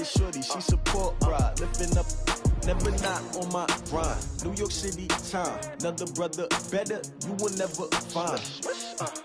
shorty, she support ride. Lifting up, never not on my grind. New York City time, another brother better, you will never find.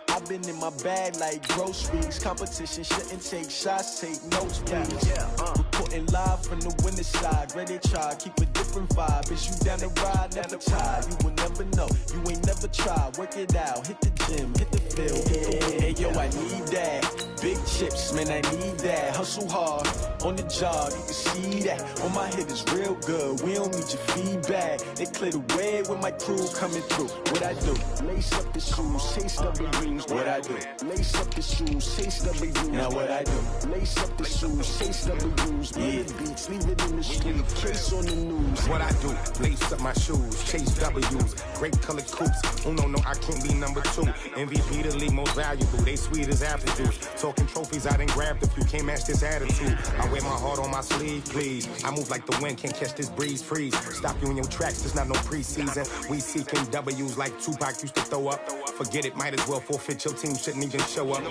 I've been in my bag like groceries. Competition shouldn't take shots, take notes, please. Reporting live from the winning side. Ready to try, keep a different vibe. Is you down the ride, never tired. You will never know, you ain't never tried. Work it out, hit the gym, hit the field. Hey yo, I need that. Big chips, man, I need that. Hustle hard, on the job, you can see that. On my head is real good, we don't need your feedback. They clear the way with my crew coming through. What I do? Lace up the shoes, chase W's. What I do? Lace up the shoes, chase W's. Now what I do? Lace up the shoes, chase W's. Yeah, beats, leave it in the street, case on the news. What I do? Lace up my shoes, chase W's. Great color coops. Oh no, I can't be number 2. MVP the league most valuable. They sweet as apple juice. Talking trophies, I done grabbed a few. Can't match this attitude. I wear my heart on my sleeve, please. I move like the wind, can't catch this breeze, freeze. Stop you in your tracks, there's not no preseason. We seeking W's like Tupac used to throw up. Forget it, might as well forfeit, your team shouldn't even show up.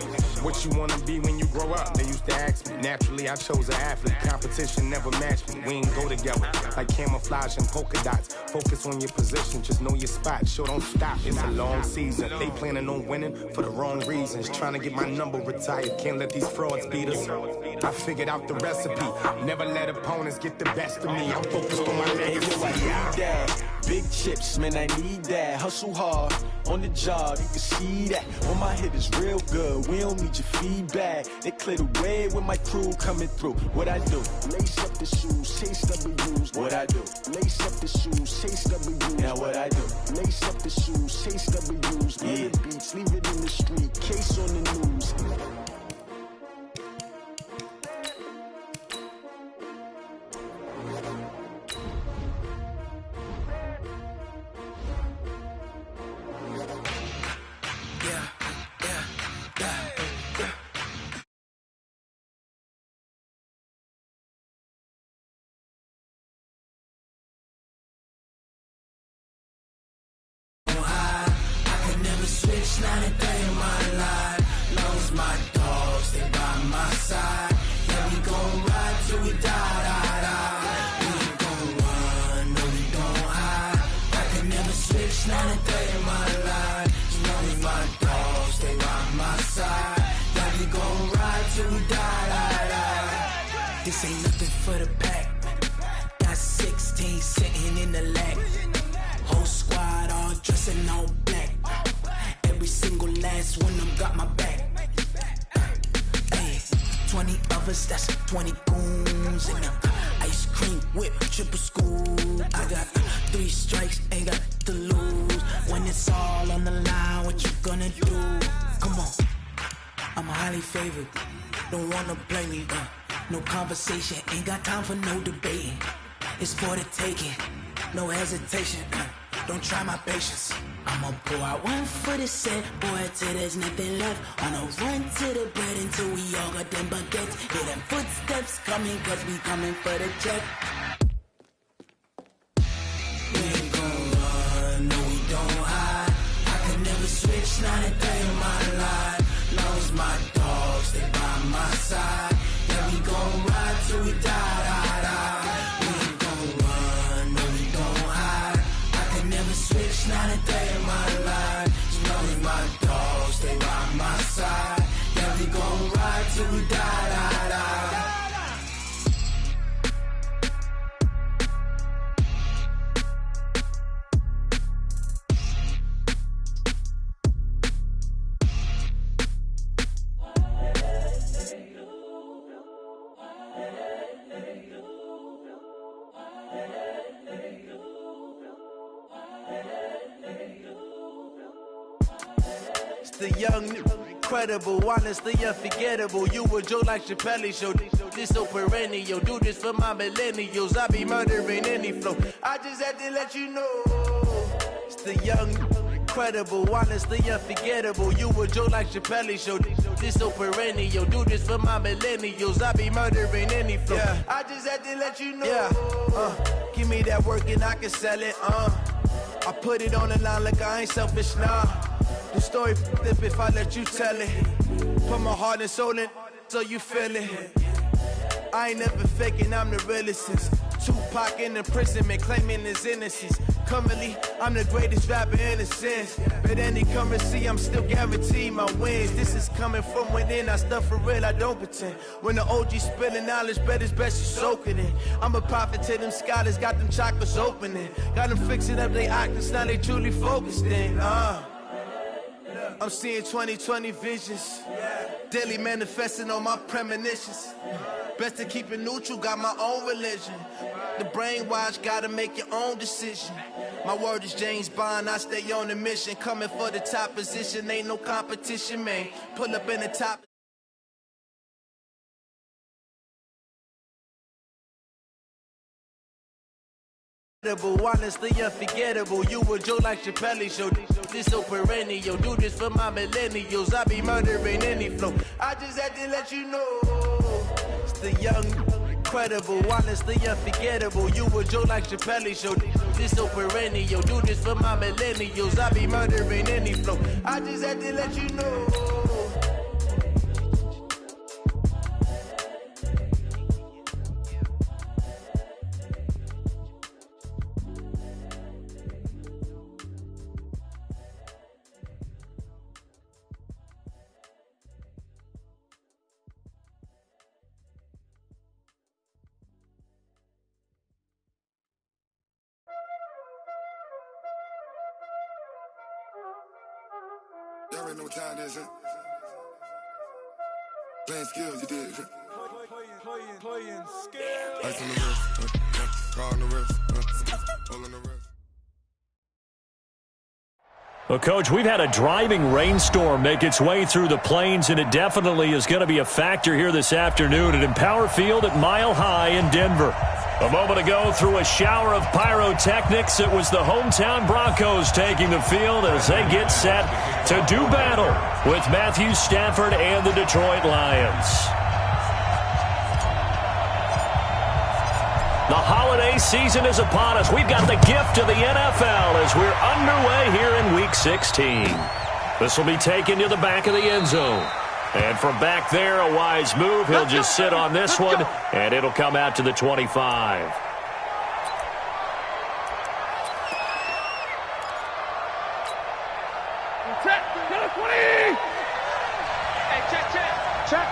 What you wanna be when you grow up? They used to ask me. Naturally, I chose an athlete. Competition never matched me. We ain't go together. Like camouflage and polka dots. Focus on your position, just know your spot. Show don't stop, it's a long season. They planning on winning for the wrong reasons. Trying to get my number retired, can't let these frauds beat us. I figured out the recipe. Never let opponents get the best of me. I'm focused on my legacy. I need that. Big chips, man, I need that. Hustle hard, on the job, you can see that. On my head is real good, we don't need your feedback. They clear the way with my crew coming through. What I do? Lace up the shoes, chase W's. What I do? Lace up the shoes, chase W's. Now what I do? Lace up the shoes, chase W's. Yeah, beats, leave it in the street, case on the news. Switch, not a day in my life. Lost my dogs, they by my side. Yeah, we gon' ride till we die, die, die. We ain't gon' run, no, we don't hide. I can never switch, not a day in my life. As long as my dogs, they by my side. Yeah, we gon' ride till we die, die, die. This ain't nothing for the pack. Got 16 sitting in the lag. Whole squad all dressing all black. Every single last one of them got my back. Hey, 20 of us, that's 20 goons. And ice cream whip, triple scoop. I got 3 strikes, ain't got to lose. When it's all on the line, what you gonna do? Come on, I'm highly favored. Don't wanna play me, no conversation, ain't got time for no debating. It's for the taking, no hesitation. Don't try my patience. I'ma pour out one for the set, boy, till there's nothing left. On a run to the bread until we all got them baguettes. Hear them footsteps coming, cause we coming for the check. We ain't gon' run, no, we don't hide. I could never switch, not a day in my life. Long as my dogs, they by my side. Yeah, we gon' ride till we die, die, die. We ain't gon' run, no, we don't hide. I could never switch, not a day in my life. As long as my dogs, they by my side. Yeah, we gon' ride till we die, die, die. The young, incredible, honestly unforgettable. You a joke like Chappelle show. This so perennial. Do this for my millennials. I be murdering any flow. I just had to let you know. It's the young, incredible, honestly unforgettable. You a joke like Chappelle show. This so perennial. Do this for my millennials. I be murdering any flow. Yeah. I just had to let you know. Yeah. Give me that work and I can sell it. I put it on the line like I ain't selfish, nah. The story f***ed if I let you tell it. Put my heart and soul in so you feel it. I ain't never faking, I'm the realest since Tupac in imprisonment, claiming his innocence. Currently, I'm the greatest rapper in a sense. But any currency, I'm still guaranteed my wins. This is coming from within, I stuff for real, I don't pretend. When the OG spilling knowledge, bet it's best you soak it in. I'm a prophet to them scholars, got them chakras opening. Got them fixing up their octaves, now they truly focused in. I'm seeing 2020 visions. Daily manifesting on my premonitions. Best to keep it neutral, got my own religion. The brainwash, gotta make your own decision. My word is James Bond, I stay on the mission. Coming for the top position, ain't no competition, man. Pull up in the top. Honestly unforgettable. You a Joe like Chappelle show. This so perennial. Do this for my millennials. I be murdering any flow. I just had to let you know. It's the young, incredible, honestly unforgettable. You a Joe like Chappelle show. This so perennial. Do this for my millennials. I be murdering any flow. I just had to let you know. Y'all already know what time it is, huh? Playing skills, you did. Playing skills. Ice on the wrist, car on the wrist, all on the wrist. Well, Coach, we've had a driving rainstorm make its way through the plains, and it definitely is going to be a factor here this afternoon at Empower Field at Mile High in Denver. A moment ago, through a shower of pyrotechnics, it was the hometown Broncos taking the field as they get set to do battle with Matthew Stafford and the Detroit Lions. The holiday season is upon us. We've got the gift of the NFL as we're underway here in Week 16. This will be taken to the back of the end zone. And from back there, a wise move. He'll just sit on this one, and it'll come out to the 25. Check. Get a 20. Hey, check.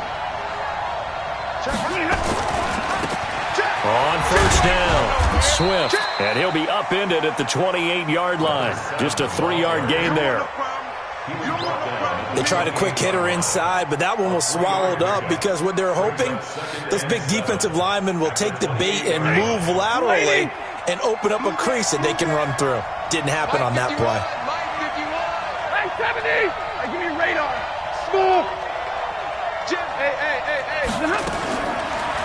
On first down, Swift. And he'll be upended at the 28-yard line. Just a 3-yard gain there. They tried a quick hitter inside, but that one was swallowed up because what they're hoping, this big defensive lineman will take the bait and move laterally and open up a crease that they can run through. Didn't happen on that play. Hey, 70! Hey, give me radar. Smooth! Hey.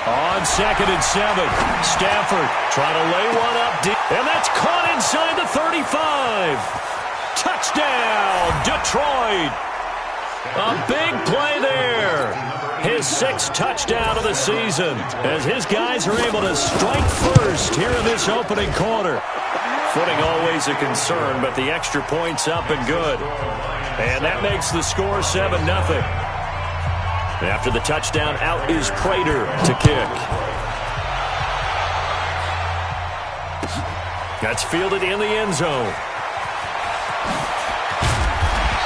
On 2nd and 7, Stafford trying to lay one up deep, and that's caught inside the 35. Touchdown, Detroit. A big play there. His 6th touchdown of the season as his guys are able to strike first here in this opening quarter. Footing always a concern, but the extra point's up and good. And that makes the score 7-0. After the touchdown, out is Prater to kick. That's fielded in the end zone.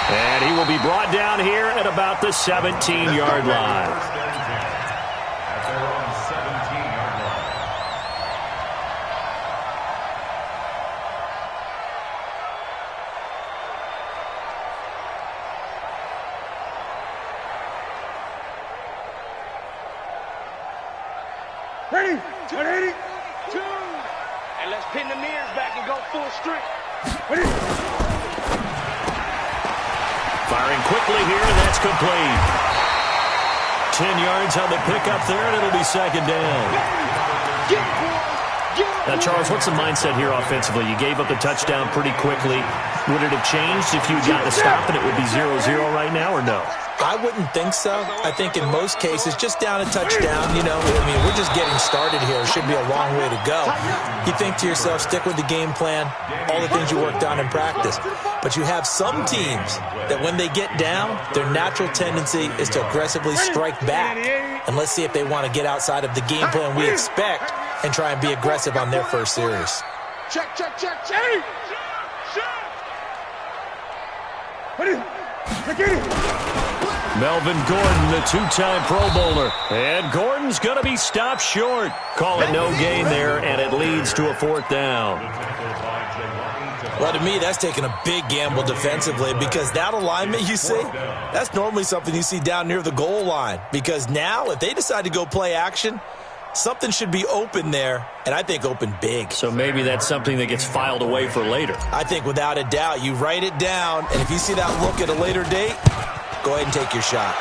And he will be brought down here at about the 17-yard line. Ready? 180. 2. And let's pin the mirrors back and go full strength. Ready? Firing quickly here, and that's complete. 10 yards on the pickup there, and it'll be 2nd down. Now, Charles, what's the mindset here offensively? You gave up the touchdown pretty quickly. Would it have changed if you had gotten a stop and it would be 0-0 right now, or no? I wouldn't think so. I think in most cases, just down a touchdown, you know, I mean, we're just getting started here. It should be a long way to go. You think to yourself, stick with the game plan, all the things you worked on in practice. But you have some teams that when they get down, their natural tendency is to aggressively strike back. And let's see if they want to get outside of the game plan we expect and try and be aggressive on their first series. Check, check, check, check. Melvin Gordon, the two-time Pro Bowler. And Gordon's going to be stopped short. Call it no gain there, and it leads to a 4th down. Well, to me, that's taking a big gamble defensively because that alignment you see, that's normally something you see down near the goal line. Because now, if they decide to go play action, something should be open there, and I think open big. So maybe that's something that gets filed away for later. I think without a doubt, you write it down, and if you see that look at a later date, go ahead and take your shot.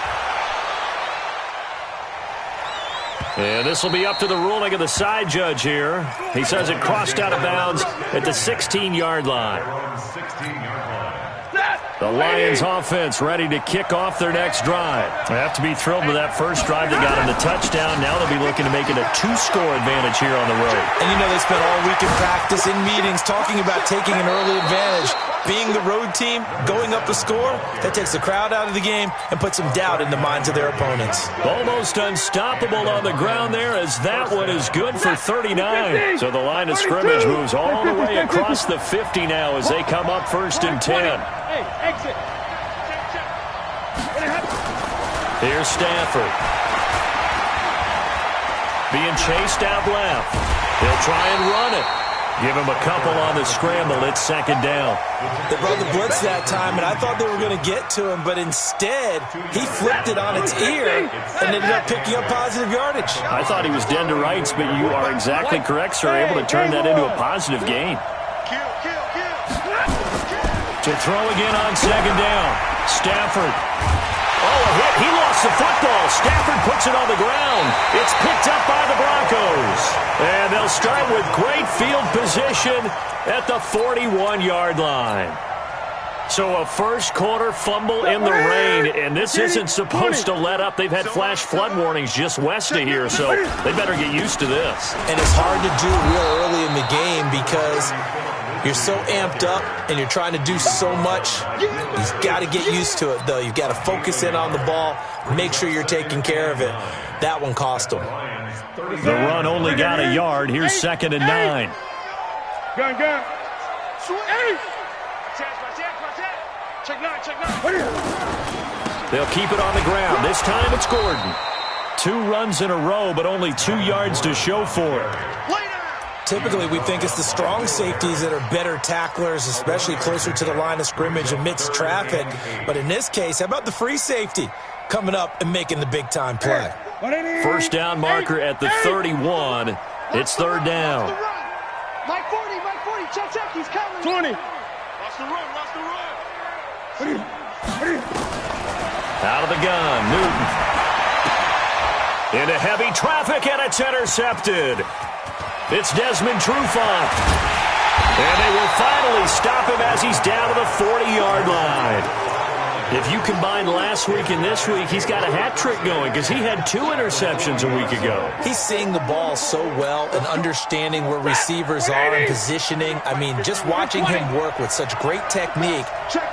And this will be up to the ruling of the side judge here. He says it crossed out of bounds at the 16-yard line. The Lions offense ready to kick off their next drive. They have to be thrilled with that first drive that got them the touchdown. Now they'll be looking to make it a 2-score advantage here on the road. And you know they spent all week in practice, in meetings, talking about taking an early advantage. Being the road team, going up a score, that takes the crowd out of the game and puts some doubt in the minds of their opponents. Almost unstoppable on the ground there as that one is good for 39. So the line of scrimmage moves all the way across the 50 now as they come up 1st and 10. Hey, exit. Here's Stafford. Being chased out left. He'll try and run it. Give him a couple on the scramble. It's 2nd down. They brought the blitz that time, and I thought they were going to get to him, but instead, he flipped it on its ear and ended up picking up positive yardage. I thought he was dead to rights, but you are exactly correct, sir. Able to turn that into a positive gain. To throw again on 2nd down. Stafford. Oh, a hit. He lost the football. Stafford puts it on the ground. It's picked up by the Broncos. And they'll start with great field position at the 41-yard line. So a first-quarter fumble in the rain, and this isn't supposed to let up. They've had flash flood warnings just west of here, so they better get used to this. And it's hard to do real early in the game because you're so amped up and you're trying to do so much. You've got to get used to it, though. You've got to focus in on the ball, make sure you're taking care of it. That one cost them. The run only got a yard. Here's 2nd and 9. Gun. Check 9, check 9. They'll keep it on the ground. This time it's Gordon. 2 runs in a row, but only 2 yards to show for it. Typically, we think it's the strong safeties that are better tacklers, especially closer to the line of scrimmage amidst traffic. But in this case, how about the free safety coming up and making the big-time play? First down marker at the 31. It's 3rd down. Mike 40, check, he's coming. 20. Lost the run. Out of the gun, Newton. Into heavy traffic, and it's intercepted. It's Desmond Trufant. And they will finally stop him as he's down to the 40-yard line. If you combine last week and this week, he's got a hat trick going because he had 2 interceptions a week ago. He's seeing the ball so well and understanding where receivers are and positioning. I mean, just watching him work with such great technique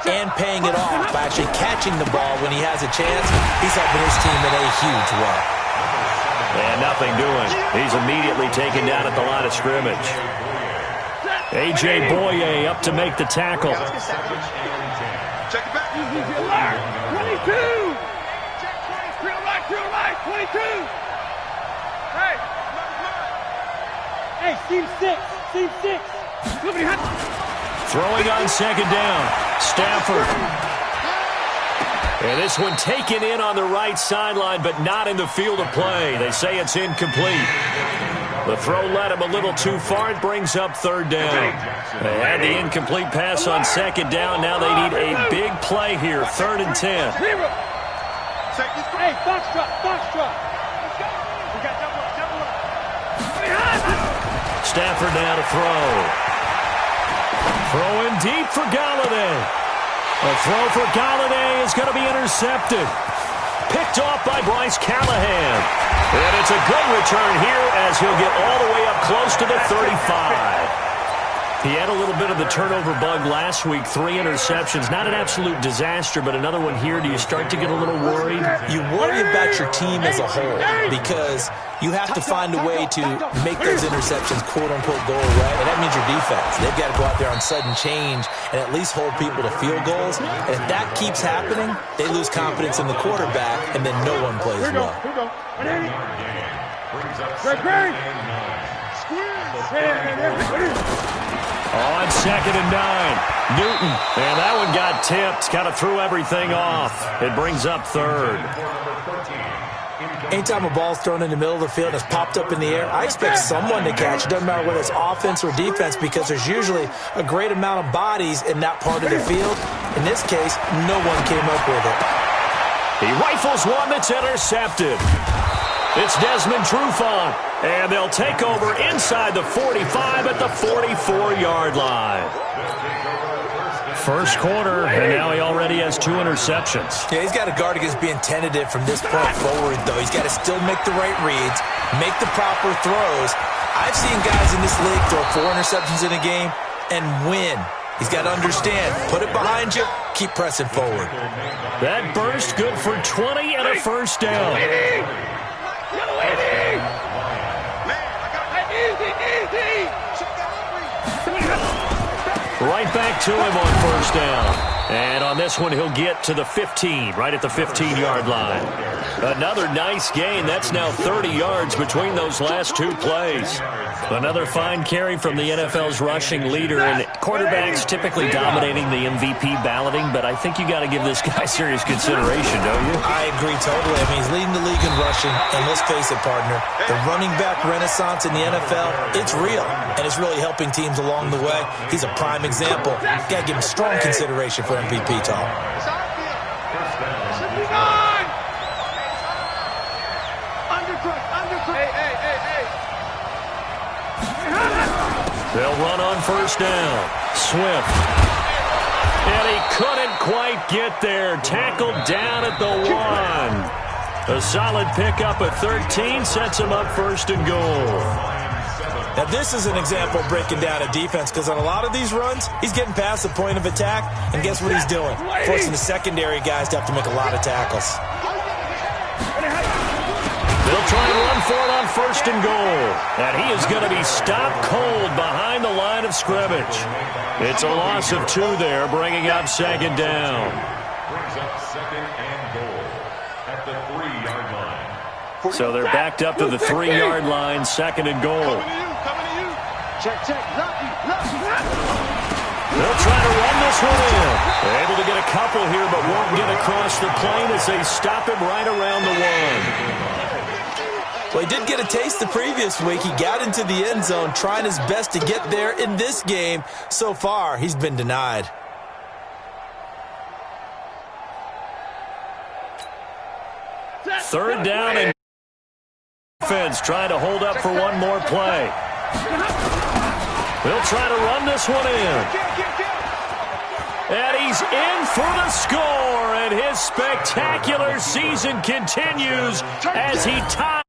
and paying it off by actually catching the ball when he has a chance, he's helping his team in a huge way. And nothing doing. He's immediately taken down at the line of scrimmage. A.J. Boye up to make the tackle. Check it back. 22. Real right. 22. Hey, seam 6. Throwing on 2nd down. Stafford. And this one taken in on the right sideline, but not in the field of play. They say it's incomplete. The throw led him a little too far. It brings up 3rd down. They had the incomplete pass on 2nd down. Now they need a big play here. 3rd and 10. Hey, box drop. We got double up. Stafford now to throw. Throwing deep for Galladay. A throw for Galladay is going to be intercepted. Picked off by Bryce Callahan. And it's a good return here as he'll get all the way up close to the 35. He had a little bit of the turnover bug last week, 3 interceptions. Not an absolute disaster, but another one here. Do you start to get a little worried? You worry about your team as a whole because you have to find a way to make those interceptions, quote-unquote, go away. And that means your defense. They've got to go out there on sudden change and at least hold people to field goals. And if that keeps happening, they lose confidence in the quarterback, and then no one plays well. On 2nd and 9, Newton. And that one got tipped. Kind of threw everything off. It brings up 3rd. Anytime a ball's thrown in the middle of the field and it's popped up in the air, I expect someone to catch. It doesn't matter whether it's offense or defense because there's usually a great amount of bodies in that part of the field. In this case, no one came up with it. He rifles one that's intercepted. It's Desmond Trufant, and they'll take over inside the 45 at the 44-yard line. First quarter, and now he already has 2 interceptions. Yeah, he's got to guard against being tentative from this point forward, though. He's got to still make the right reads, make the proper throws. I've seen guys in this league throw 4 interceptions in a game and win. He's got to understand, put it behind you, keep pressing forward. That burst good for 20 and a first down. Right back to him on first down. And on this one, he'll get to the 15, right at the 15-yard line. Another nice gain. That's now 30 yards between those last 2 plays. Another fine carry from the NFL's rushing leader. And quarterbacks typically dominating the MVP balloting, but I think you got to give this guy serious consideration, don't you? I agree totally. I mean, he's leading the league in rushing. And let's face it, partner, the running back renaissance in the NFL, it's real. And it's really helping teams along the way. He's a prime example. Got to give him strong consideration for MVP talk. They'll run on first down. Swift. And he couldn't quite get there. Tackled down at the 1. A solid pickup at 13 sets him up first and goal. Now, this is an example of breaking down a defense because on a lot of these runs, he's getting past the point of attack, and guess what he's doing? Forcing the secondary guys to have to make a lot of tackles. They'll try and run for it on first and goal. And he is going to be stopped cold behind the line of scrimmage. It's a loss of 2 there, bringing up 2nd down. Brings up 2nd and goal at the 3-yard line. So they're backed up to the 3-yard line, 2nd and goal. Check. They'll try to run this one in. They're able to get a couple here, but won't get across the plane as they stop him right around the 1. Well, he did get a taste the previous week. He got into the end zone, trying his best to get there in this game. So far, he's been denied. Third down and defense trying to hold up for one more play. They'll try to run this one in. And he's in for the score, and his spectacular season continues as he ties.